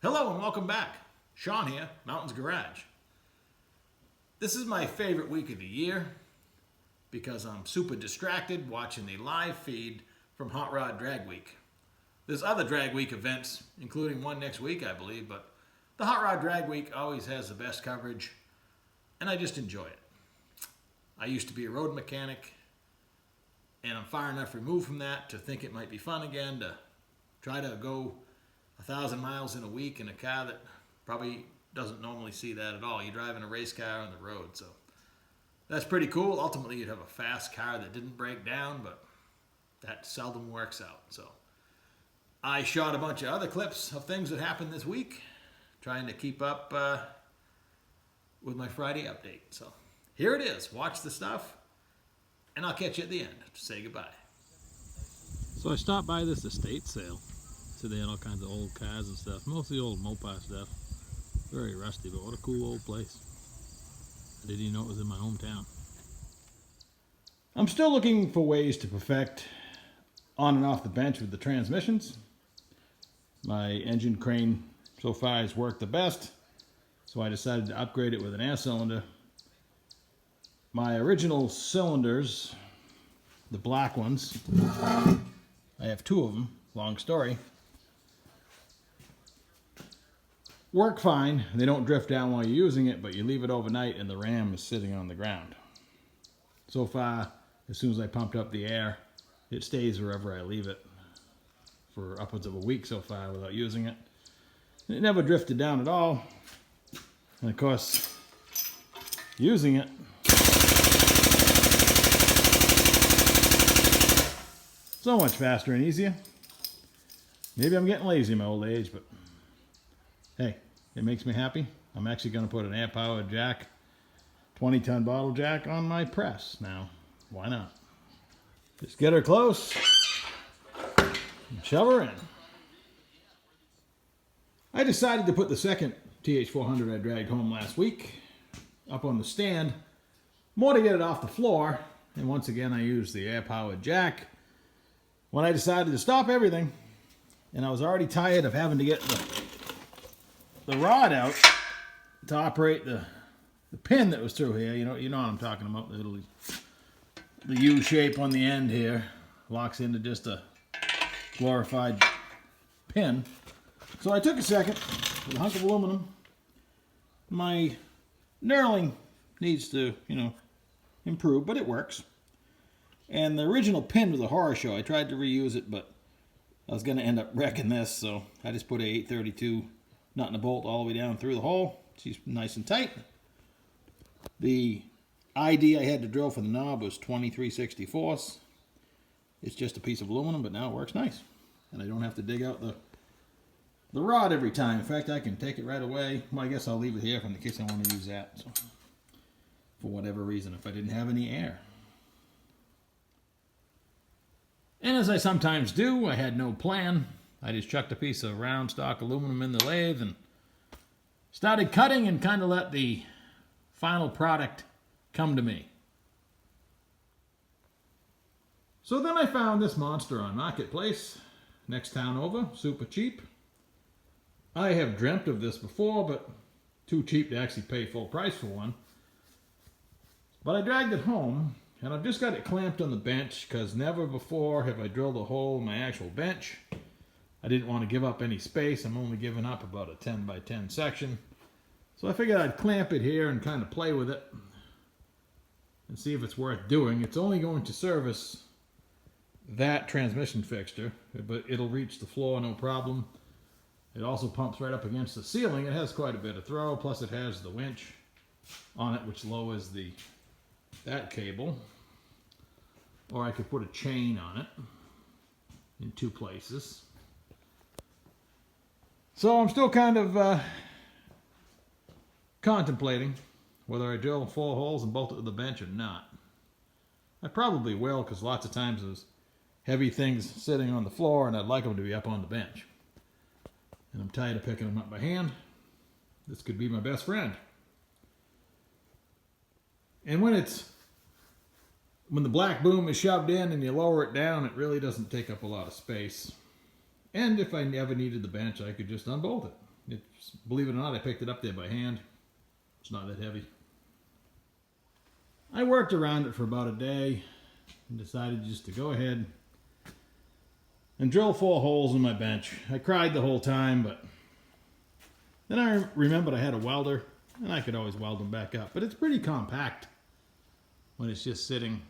Hello and welcome back. Sean here, Mountains Garage. This is my favorite week of the year because I'm super distracted watching the live feed from Hot Rod Drag Week. There's other Drag Week events, including one next week, I believe, but the Hot Rod Drag Week always has the best coverage, and I just enjoy it. I used to be a road mechanic, and I'm far enough removed from that to think it might be fun again to try to go 1,000 miles in a week in a car that probably doesn't normally see that at all. You're driving a race car on the road, so that's pretty cool. Ultimately, you'd have a fast car that didn't break down, but that seldom works out. So I shot a bunch of other clips of things that happened this week, trying to keep up with my Friday update. So here it is. Watch the stuff, and I'll catch you at the end to say goodbye. So I stopped by this estate sale. So they had all kinds of old cars and stuff, mostly old Mopar stuff. Very rusty, but what a cool old place. I didn't even know it was in my hometown. I'm still looking for ways to perfect on and off the bench with the transmissions. My engine crane so far has worked the best, so I decided to upgrade it with an air cylinder. My original cylinders, the black ones, I have two of them, long story, work fine. They don't drift down while you're using it, but you leave it overnight and the ram is sitting on the ground. So far, as soon as I pumped up the air, it stays wherever I leave it for upwards of a week so far without using it. It never drifted down at all. And of course, using it, so much faster and easier. Maybe I'm getting lazy in my old age, but hey, it makes me happy. I'm actually going to put an air-powered jack, 20-ton bottle jack on my press now. Why not? Just get her close and shove her in. I decided to put the second TH400 I dragged home last week up on the stand, more to get it off the floor, and once again I used the air-powered jack when I decided to stop everything, and I was already tired of having to get the rod out to operate the pin that was through here. You know what I'm talking about. The U shape on the end here locks into just a glorified pin. So I took a second with a hunk of aluminum. My knurling needs to, improve, but it works. And the original pin was a horror show. I tried to reuse it, but I was going to end up wrecking this, so I just put a 832 nut and a bolt all the way down through the hole. She's nice and tight. The ID I had to drill for the knob was 23/64. It's just a piece of aluminum, but now it works nice. And I don't have to dig out the rod every time. In fact, I can take it right away. Well, I guess I'll leave it here in case I want to use that. So, for whatever reason, if I didn't have any air. And as I sometimes do, I had no plan. I just chucked a piece of round stock aluminum in the lathe and started cutting and kind of let the final product come to me. So then I found this monster on Marketplace, next town over, super cheap. I have dreamt of this before, but too cheap to actually pay full price for one. But I dragged it home, and I've just got it clamped on the bench because never before have I drilled a hole in my actual bench. I didn't want to give up any space. I'm only giving up about a 10 by 10 section. So I figured I'd clamp it here and kind of play with it and see if it's worth doing. It's only going to service that transmission fixture, but it'll reach the floor no problem. It also pumps right up against the ceiling. It has quite a bit of throw, plus it has the winch on it, which lowers that cable. Or I could put a chain on it in two places. So I'm still kind of contemplating whether I drill 4 holes and bolt it to the bench or not. I probably will, because lots of times there's heavy things sitting on the floor and I'd like them to be up on the bench. And I'm tired of picking them up by hand. This could be my best friend. And when the black boom is shoved in and you lower it down, it really doesn't take up a lot of space. And if I never needed the bench, I could just unbolt it. It's, believe it or not, I picked it up there by hand. It's not that heavy. I worked around it for about a day and decided just to go ahead and drill 4 holes in my bench. I cried the whole time, but then I remembered I had a welder and I could always weld them back up. But it's pretty compact when it's just sitting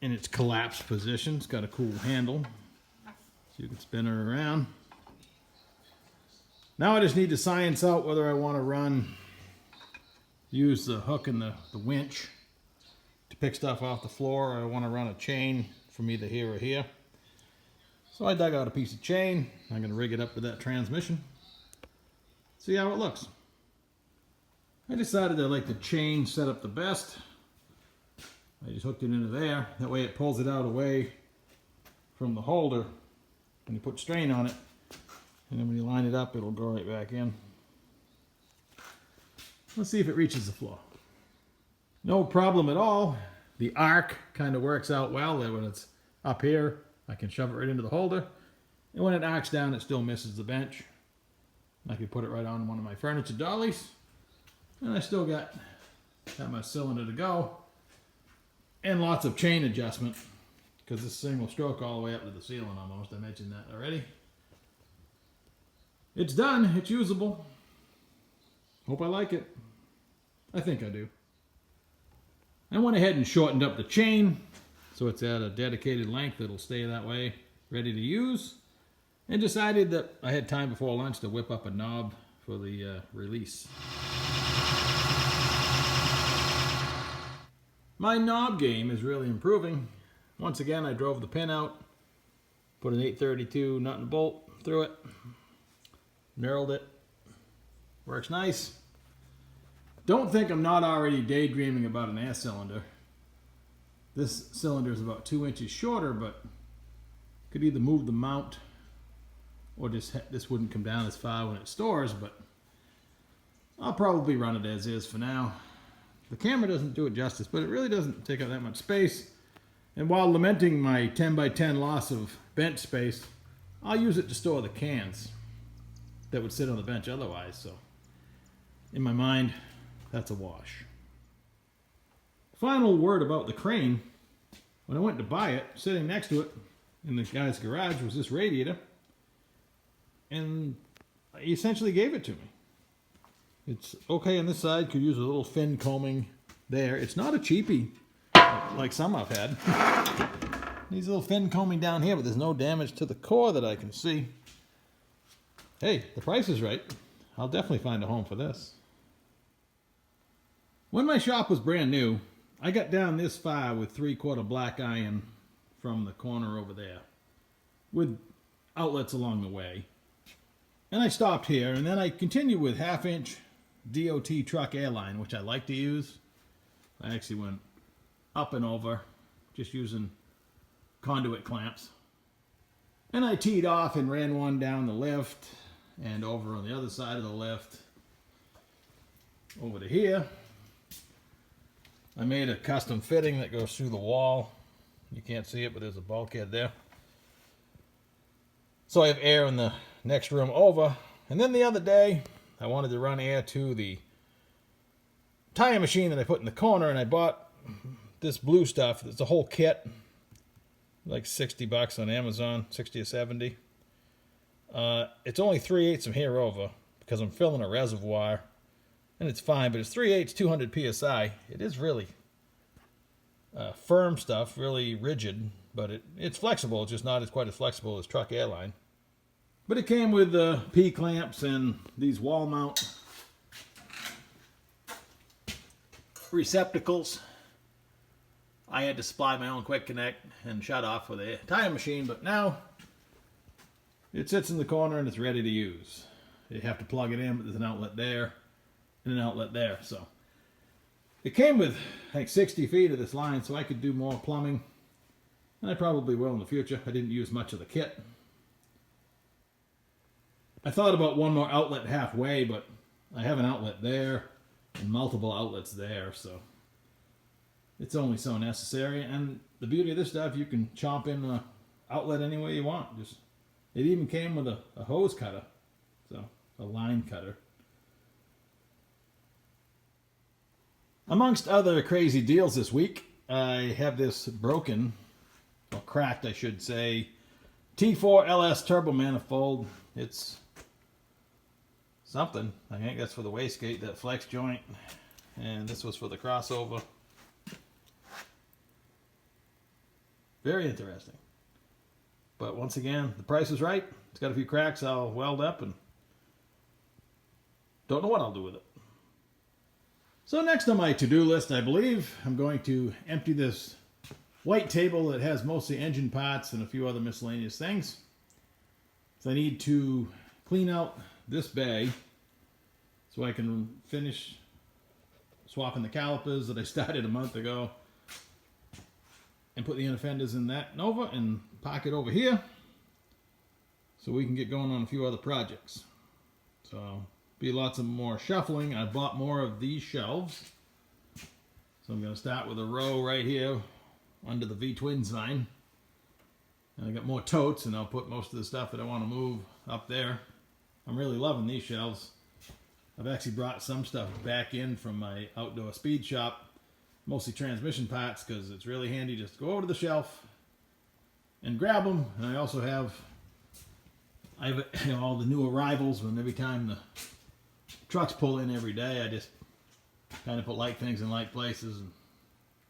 in its collapsed position. It's got a cool handle so you can spin her around. Now I just need to science out whether I want to use the hook and the winch to pick stuff off the floor, or I want to run a chain from either here or here. So I dug out a piece of chain. I'm going to rig it up with that transmission. See how it looks. I decided I like the chain set up the best. I just hooked it into there. That way it pulls it out away from the holder when you put strain on it. And then when you line it up, it'll go right back in. Let's see if it reaches the floor. No problem at all. The arc kind of works out well. When it's up here, I can shove it right into the holder. And when it arcs down, it still misses the bench. I can put it right on one of my furniture dollies. And I still got that much cylinder to go. And lots of chain adjustment, because this thing will stroke all the way up to the ceiling almost. I mentioned that already. It's done. It's usable. Hope I like it. I think I do. I went ahead and shortened up the chain so it's at a dedicated length that'll stay that way, ready to use. And decided that I had time before lunch to whip up a knob for the release. My knob game is really improving. Once again, I drove the pin out, put an 832 nut and bolt through it, knurled it. Works nice. Don't think I'm not already daydreaming about an air cylinder. This cylinder is about 2 inches shorter, but could either move the mount or just this wouldn't come down as far when it stores, but I'll probably run it as is for now. The camera doesn't do it justice, but it really doesn't take up that much space. And while lamenting my 10 by 10 loss of bench space, I'll use it to store the cans that would sit on the bench otherwise. So in my mind, that's a wash. Final word about the crane. When I went to buy it, sitting next to it in the guy's garage was this radiator. And he essentially gave it to me. It's okay on this side, could use a little fin combing there. It's not a cheapie like some I've had. Needs a little fin combing down here, but there's no damage to the core that I can see. Hey, the price is right. I'll definitely find a home for this. When my shop was brand new, I got down this far with 3/4 black iron from the corner over there, with outlets along the way. And I stopped here, and then I continued with 1/2 inch DOT truck airline, which I like to use. I actually went up and over, just using conduit clamps. And I teed off and ran one down the lift, and over on the other side of the lift, over to here. I made a custom fitting that goes through the wall. You can't see it, but there's a bulkhead there. So I have air in the next room over. And then the other day, I wanted to run air to the tire machine that I put in the corner, and I bought this blue stuff. It's a whole kit, like $60 on Amazon, 60 or 70. It's only 3/8 from here over because I'm filling a reservoir, and it's fine, but it's 3/8, 200 PSI. It is really firm stuff, really rigid, but it's flexible. It's just not quite as flexible as truck airline. But it came with P-clamps and these wall mount receptacles. I had to supply my own quick connect and shut off with a tire machine, but now it sits in the corner and it's ready to use. You have to plug it in, but there's an outlet there and an outlet there. So it came with, I think, 60 feet of this line, so I could do more plumbing, and I probably will in the future. I didn't use much of the kit. I thought about one more outlet halfway, but I have an outlet there and multiple outlets there, so it's only so necessary. And the beauty of this stuff, you can chomp in an outlet any way you want. Just It even came with a hose cutter, so a line cutter. Amongst other crazy deals this week, I have this broken, or cracked I should say, T4 LS turbo manifold. It's something. I think that's for the wastegate, that flex joint. And this was for the crossover. Very interesting. But once again, the price is right. It's got a few cracks I'll weld up and don't know what I'll do with it. So next on my to-do list, I believe, I'm going to empty this white table that has mostly engine parts and a few other miscellaneous things. So I need to clean out this bay so I can finish swapping the calipers that I started a month ago and put the inner fenders in that Nova and park it over here so we can get going on a few other projects. So be lots of more shuffling. I bought more of these shelves. So I'm going to start with a row right here under the V-twin sign. And I got more totes, and I'll put most of the stuff that I want to move up there. I'm really loving these shelves. I've actually brought some stuff back in from my outdoor speed shop, mostly transmission parts, because it's really handy just to go over to the shelf and grab them. And I also have all the new arrivals, and every time the trucks pull in every day, I just kind of put light things in light places. And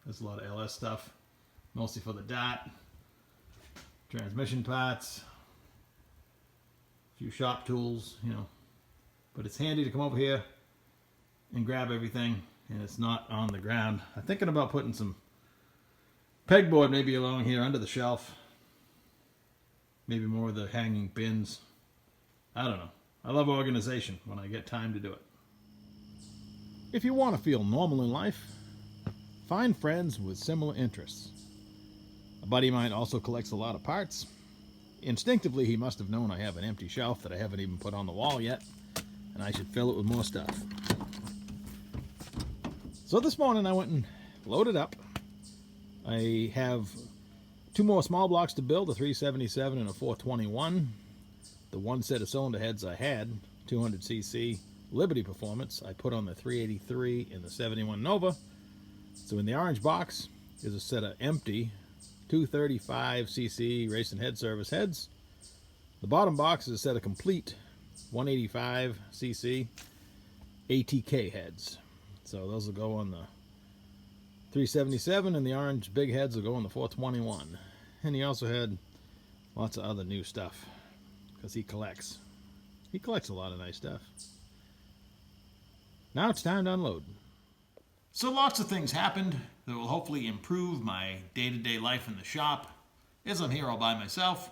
there's a lot of LS stuff, mostly for the dot, transmission parts, a few shop tools, you know. But it's handy to come over here and grab everything, and it's not on the ground. I'm thinking about putting some pegboard maybe along here under the shelf. Maybe more of the hanging bins. I don't know. I love organization when I get time to do it. If you want to feel normal in life, find friends with similar interests. A buddy of mine also collects a lot of parts. Instinctively, he must have known I have an empty shelf that I haven't even put on the wall yet, and I should fill it with more stuff. So this morning I went and loaded up. I have two more small blocks to build, a 377 and a 421. The one set of cylinder heads I had, 200cc Liberty Performance, I put on the 383 and the 71 Nova. So in the orange box is a set of empty 235cc racing head service heads. The bottom box is a set of complete 185cc ATK heads. So those will go on the 377, and the orange big heads will go on the 421. And he also had lots of other new stuff because he collects. He collects a lot of nice stuff. Now it's time to unload. So lots of things happened that will hopefully improve my day-to-day life in the shop, as I'm here all by myself.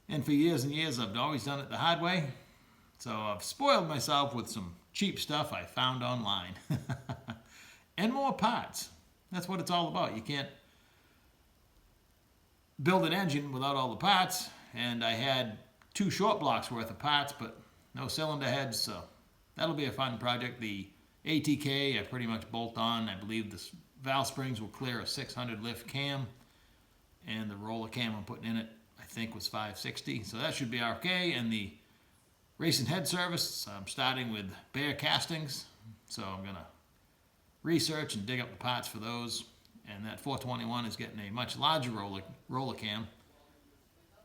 And for years and years, I've always done it the hard way. So I've spoiled myself with some cheap stuff I found online. And more parts. That's what it's all about. You can't build an engine without all the parts. And I had 2 short blocks worth of parts, but no cylinder heads, so that'll be a fun project. The ATK I pretty much bolt on. I believe the valve springs will clear a 600 lift cam, and the roller cam I'm putting in it I think was 560, so that should be okay. And the racing head service, I'm starting with bare castings, so I'm gonna research and dig up the parts for those. And that 421 is getting a much larger roller cam,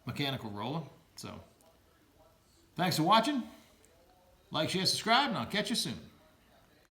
mechanical roller. So thanks for watching. Like, share, subscribe, and I'll catch you soon.